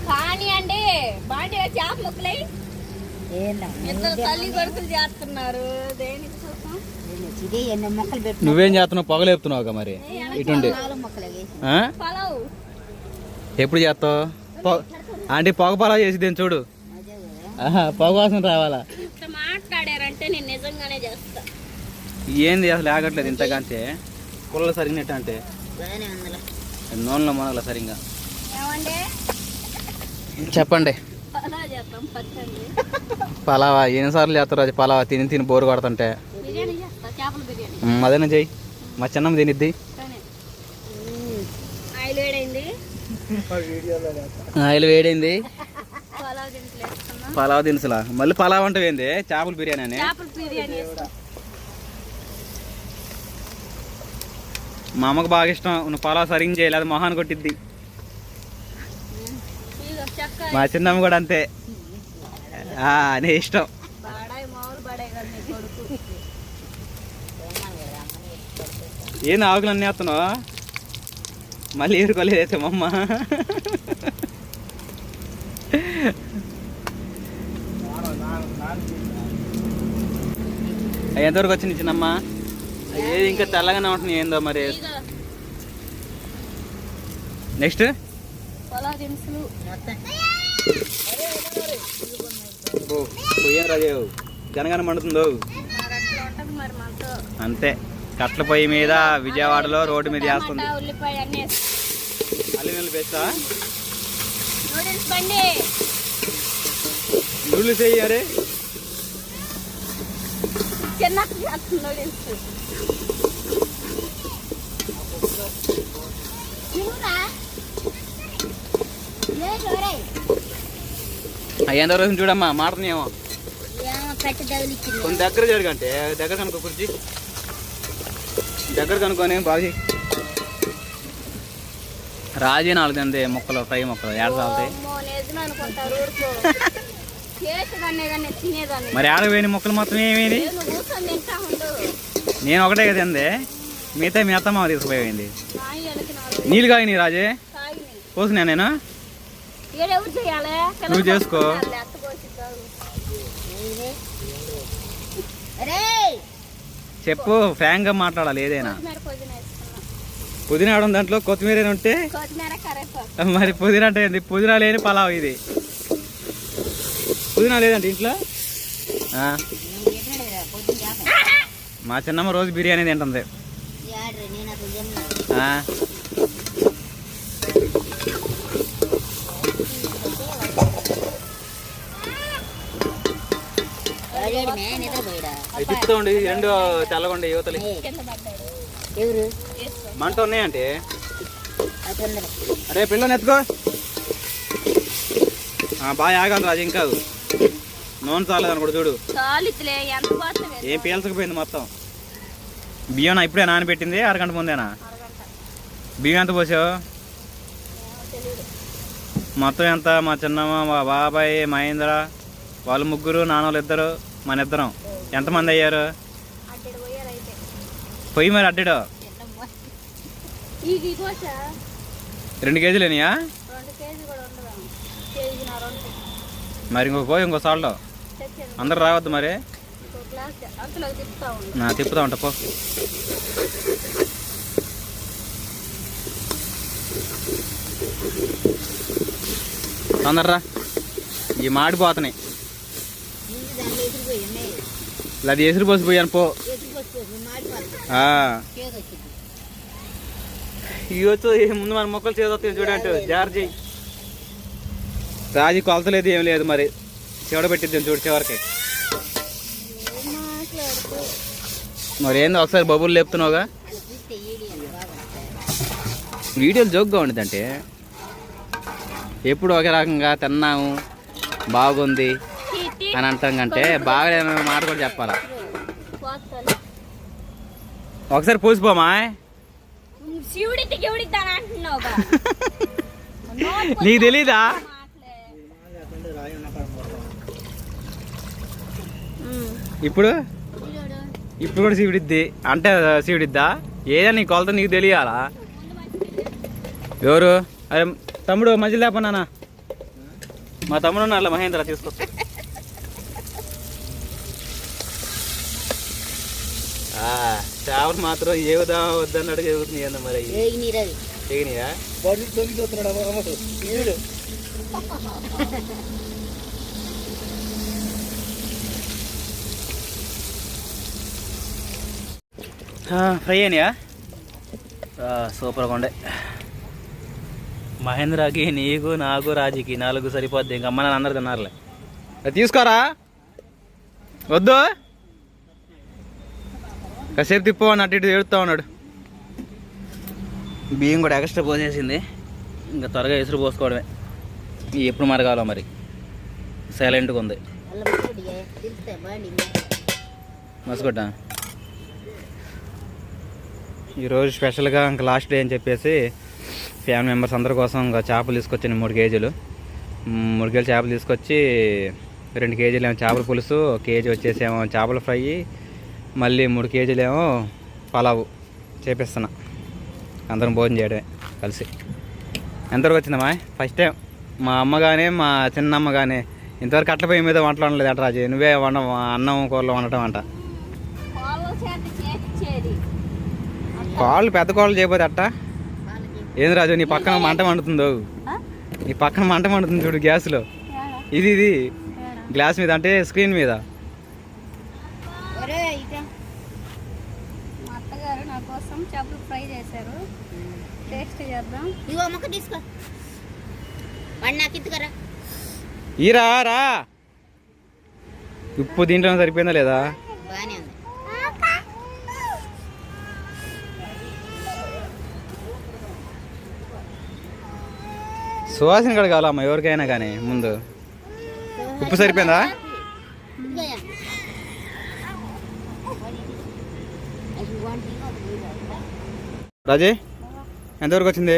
కానీ అండి బాండి చేప ముక్కలై ఇద్దరు తల్లి కొడుకులు చేస్తున్నారు. దేనికి చూస్తాం? నువ్వేం చేస్తున్నావు? పొగలేపుతున్నావుగా మరి ఇటుండి. పలావ్ ఎప్పుడు చేస్తావు? ఆంటీ పొగ పలావ్ చేసి చూడు, పొగ వాసన రావాలా? ఇట్లా మాట్లాడారంటే నేను నిజంగానే చేస్తా. ఏంది అసలు ఆగట్లేదు ఇంతకంటే పుల్లలు సరిగినట్టు అంటే నూనెలో మనగల సరిగ్గా. చెప్పండి. పలావా ఎన్నిసార్లు చేస్తారు? అది పలావా తిని తిని బోరు కొడుతుంటే అదేనా చెయ్యి. మా చిన్నమ్మ తినిద్ది. ఆయిల్ వేడైంది. పలావ్ దినుసులా? మళ్ళీ పలావ్ అంటే ఏంది? చేపల బిర్యానీ అని. మా అమ్మకు బాగా ఇష్టం. నువ్వు పలావ్ సరిగ్గా చేయలేదు మొహాన్ని కొట్టిద్ది. మా చిన్నమ్మ కూడా అంతే, నీ ఇష్టం. ఏంది ఆకులు అన్నీ వేస్తున్నావు? మళ్ళీ ఏరుకోలేదైతే మా అమ్మ. ఎంతవరకు వచ్చింది చిన్నమ్మ? ఏది ఇంకా తెల్లగానే ఉంటుంది ఏందో మరి. నెక్స్ట్ రాజు జనగానే మండుతుందో అంతే. కట్ల పొయ్యి మీద విజయవాడలో రోడ్డు మీద వేస్తుంది. అల్లి నీళ్ళు పేస్తా నూడిల్స్ వేయారే. ఎంత రోజు చూడమ్మా మాటనేమో కొంత దగ్గర జరగంటే దగ్గర కనుక్కో, కుర్చీ దగ్గర కనుక్కొని బాగా రాజీ నాలుగు అంతే మొక్కలు ఫ్రై మొక్కలు ఏడ సాగుతాయి మరి. ఆడపోయిన మొక్కలు మొత్తం ఏమైంది? నేను ఒకటే కదా అందే, మిగతా మీ అత్తమ్మ తీసుకుపోయింది. నీళ్ళు కాగినాయి రాజే, పోసినా నేను. నువ్వు చేసుకో. చెప్పు, ఫ్రాంక్ గా మాట్లాడాలి ఏదైనా. పుదీనా ఆడడం దాంట్లో కొత్తిమీర ఉంటే మరి పుదీనా అంటే ఏంది? పుదీనా లేని పలావ్ ఇది. పుదీనా లేదంటే ఇంట్లో. మా చిన్నమ్మ రోజు బిర్యానీ తింటుంది. తిప్పుతోండి రెండు తెల్లగొండ యువతలు మంట ఉన్నాయంటే. అరే పిల్లని ఎత్తుకో, బాగా ఆగాలి రాజు. ఇంకా నూనె చాలేదని కూడా చూడు, ఏం పీల్చకపోయింది మొత్తం. బియ్యం ఇప్పుడే నానబెట్టింది, అరగంట ముందేనా? బియ్యం ఎంత పోసావు? మొత్తం ఎంత? మా చిన్నమ్మ, మా బాబాయ్, మహేంద్ర వాళ్ళు ముగ్గురు, నాన్నోళ్ళు ఇద్దరు, మన ఇద్దరం ఎంతమంది అయ్యారు? పొయ్యి మరి అడ్డాడు 2 కేజీలేనియా? మరి ఇంకో సాల్లో అందరు రావద్దు మరి. తిప్పుతా ఉంటా పో. తొందరరా, ఈ మాడిపోతున్నాయి. అది ఎసురు పోసిపోయాను పో. ఇవ్వచ్చు ముందు మన మొక్కలు చేదొస్తాయి చూడండి. జార్జీ రాజీ కొలతలేదు ఏం లేదు మరి, చివడ పెట్టిద్దాం చూడు చివరికి. మరి ఏందో ఒకసారి బబుల్ లేపుతున్నావుగా. వీడియోలు జోక్గా ఉండదంటే ఎప్పుడు ఒకే రకంగా తిన్నాము బాగుంది అని అంటాం కంటే బాగా మాట కూడా చెప్పాలా. ఒకసారి పోసిపోమా. నీకు తెలీదా? ఇప్పుడు కూడా శివుడిద్ది అంటే శివుడిద్దా? ఏదైనా నీ కొలత నీకు తెలియాలా? ఎవరు? అరే తమ్ముడు మధ్యలో లేపన్నానా మా తమ్ముడు ఉన్నా అట్లా మహేంద్ర తీసుకో. చేపలు మాత్రం ఏ వద్దన్నాడు జరుగుతుంది ఏందో మరి. ఎగినియా ఫ్రై అయినాయా? సూపర్గా ఉండే. మహేంద్రకి, నీకు, నాకు, రాజీకి 4 సరిపోద్ది. ఇంక అమ్మ నాన్న అందరు తిన్నారులే. తీసుకోరా వద్దు కాసేపు తిప్పవని అటు ఇటు ఏడుస్తూ ఉన్నాడు. బియ్యం కూడా ఎక్స్ట్రా పోసేసింది. ఇంకా త్వరగా ఎసురు పోసుకోవడమే. ఎప్పుడు మరగాలో మరి. సైలెంట్గా ఉంది. మసుకొట్టా ఈరోజు స్పెషల్గా ఇంకా లాస్ట్ డే అని చెప్పేసి ఫ్యామిలీ మెంబర్స్ అందరి కోసం ఇంకా చేపలు తీసుకొచ్చాను. 3 కేజీలు 3 కేజీలు చేపలు తీసుకొచ్చి 2 కేజీలు ఏమో చేపల పులుసు, 1 కేజీ వచ్చేసి ఏమో చేపల ఫ్రై, మళ్ళీ 3 కేజీలు ఏమో పలావు చేపిస్తున్నా. అందరం భోజనం చేయడమే కలిసి. ఎంతవరకు వచ్చిందమ్మా? ఫస్ట్ టైం మా అమ్మ కానీ మా చిన్నమ్మ కానీ ఇంతవరకు అట్ల పొయ్యి మీద వంటలు వండలేదు అంట. రాజు నువ్వే అన్నం కూరలు వండటం అంట. కాళ్ళు పెద్ద కాళ్ళు చేయబోతే అట్ట ఏంది రాజు? నీ పక్కన మంట మండుతుందో, నీ పక్కన మంట మండుతుంది చూడు గ్యాస్లో. ఇది గ్లాస్ మీద అంటే స్క్రీన్ మీద. మా అత్తగారు నా కోసం చేపలు ఫ్రై చేశారు. టేస్ట్ చేద్దాం. ఈరా రా. ఉప్పు దీంట్లో సరిపోయిందా లేదా? సువాసన కూడా కావాలమ్మా ఎవరికైనా కానీ. ముందు ఉప్పు సరిపోయిందా? రాజీ ఎంతవరకు వచ్చింది?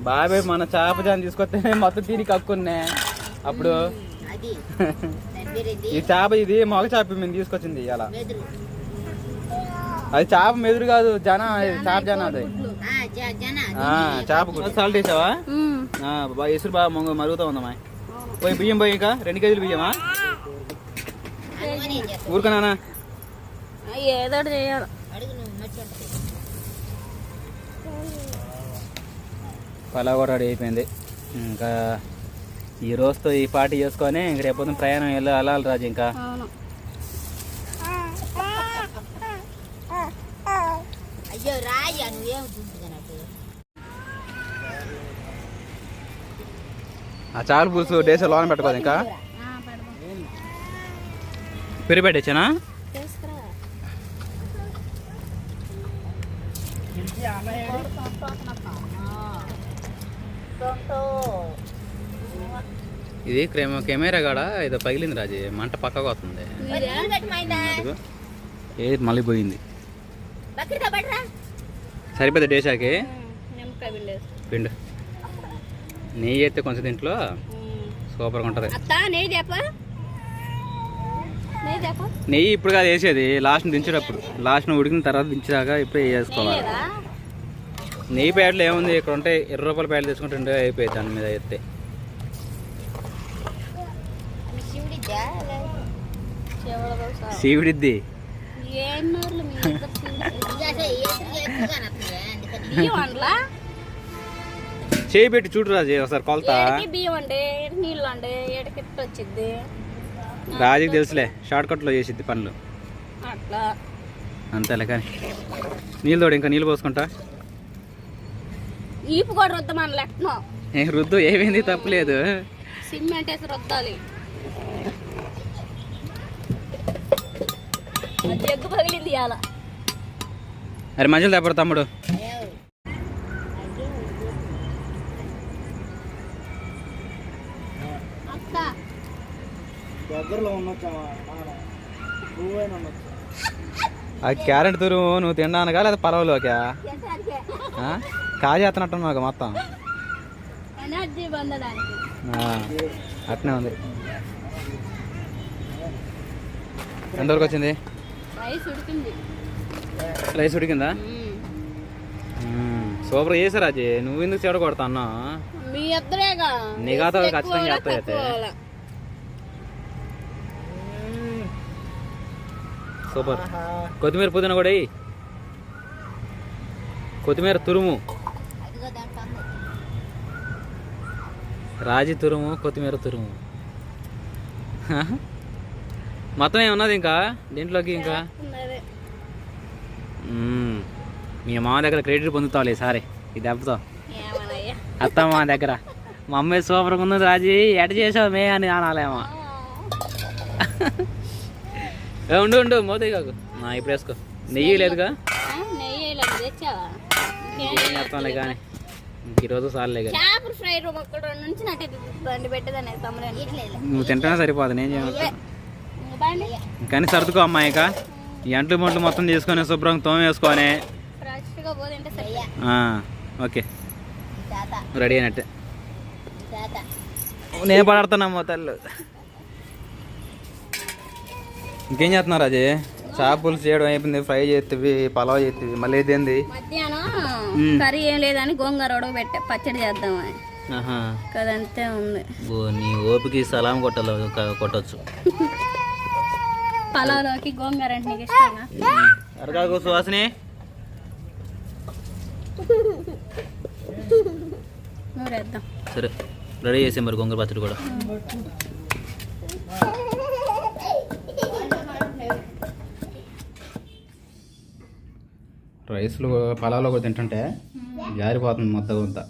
బాబాయ్ మన చేప జాన్ తీసుకొస్తే మొత్తం తిరిగి కక్కున్నా. అప్పుడు ఈ చేప ఇది మగ చేప మేము తీసుకొచ్చింది అలా. అది చేప మెదురు కాదు, జన చేప జన. అది చేప సాల్ట్ వేసావా? ఎసురు బాగా మరుగుతా ఉందమ్మా. పోయి బియ్యం పోయి ఇంకా 2 కేజీలు బియ్యమా? ఊరుకున్నానా? ఏదో చేయాలి. పలావ్ కూడా రెడీ అయిపోయింది. ఇంకా ఈ రోజుతో ఈ పార్టీ చేసుకొని ఇంక రేపు ప్రయాణం వెళ్ళాలి రాజు. ఇంకా ఆ చాలు పులుసు డేసే లోన పెట్టుకోదు. ఇంకా పెరుగు పెట్టేచ్చానా? ఇది కెమెరా కాడ ఏదో పగిలింది రాజు. మంట పక్కకు వస్తుంది. ఏ మళ్ళీ పోయింది. సరిపోద్ది డేసాకి పిండు. నెయ్యి అయితే కొంచెం దీంట్లో సూపర్గా ఉంటుంది. నెయ్యి ఇప్పుడు కాదు వేసేది, లాస్ట్ని దించేటప్పుడు. లాస్ట్ని ఉడికిన తర్వాత దించేదాకా ఇప్పుడే వేసుకోవాలి. నెయ్యి ప్యాకెట్లు ఏముంది ఇక్కడ ఉంటే 20 రూపాయల ప్యాకెట్ తీసుకుంటుంటే అయిపోయింది. దాని మీద ఎత్తే శివుడిద్ది. చేయి పెట్టి చూడు రాజు ఒకసారి కొలత. రాజుకి తెలుసులే, షార్ట్ కట్లో చేసిద్ది పనులు అంతేలే. కానీ నీళ్ళు తోడు, ఇంకా నీళ్ళు పోసుకుంటా. ఈపు కూడా రుద్దమని లెక్కన రుద్దు, ఏమైంది తప్పులేదు. సిమెంట్ వేసి రుద్దాలి. జగ్గు పగిలింది ఇవాళ. అరే మంచిలు తెప్పడు తమ్ముడు. ఆ క్యారెట్ తురుము నువ్వు తినడానికా లేదా పలవలోకా? కాజేస్తున్నట్టున్నావు మొత్తం. అట్నే ఉంది. ఎంతవరకు వచ్చింది? రైస్ ఉడికిందా? సూపర్ చేసా రాజీ, నువ్వు ఎందుకు చెడ కొడతా అన్నా? మీ ఇద్దరేగా నీకాతో ఖచ్చితంగా చేస్తా అయితే. సూపర్. కొత్తిమీర పుదీనా కూడా వేయి. కొత్తిమీర తురుము, రాజీ తురుము, కొత్తిమీర తురుము. మొత్తం ఏమున్నది ఇంకా దీంట్లోకి? ఇంకా మీ మామ దగ్గర క్రెడిట్ పొందుతావులే సారే ఈ దెబ్బతో. అత్త మా దగ్గర మా అమ్మాయి సూపర్గా ఉన్నది రాజీ, ఎట చేసావు మే అని అనాలేమో. ఉండు ఉండు మోదీ కాకు, ఇప్పుడు వేసుకో. నెయ్యి లేదుగా? చెప్తాంలే కానీ ఈరోజు సార్లే కానీ. నువ్వు తింటేనే సరిపోదు, నేను చేయను. కానీ సర్దుకో అమ్మాయి, ఇక ఈ అంట్లు మొంట్లు మొత్తం తీసుకొని శుభ్రంగా తోమ వేసుకొని. ఓకే రెడీ అయినట్టే. నేను పడాడుతున్నామ్మా తల్లు. ఇంకేం చేస్తున్నారు అది? చేపలు చేయడం అయిపోయింది, ఫ్రై చేస్తుంది, పలావ్ చేస్తుంది, మళ్ళీ ఇదేంది? మధ్యాహ్నం కర్రీ ఏం లేదని గోంగూర ఉడక పెట్టా, పచ్చడి చేద్దామని. కదంతే ఉంది. నీ ఓపికి సలాం కొట్టచ్చు. పలావ్లోకి గోంగూర అంటే నీకు ఇష్టంగా? అరకాకు సువాసని నూరేద్దాం. సరే రెడీ చేసే మరి గోంగూర పచ్చడి కూడా. రైస్లో పలావ్లో కూడా తింటుంటే జారిపోతుంది మొత్తం అంతా.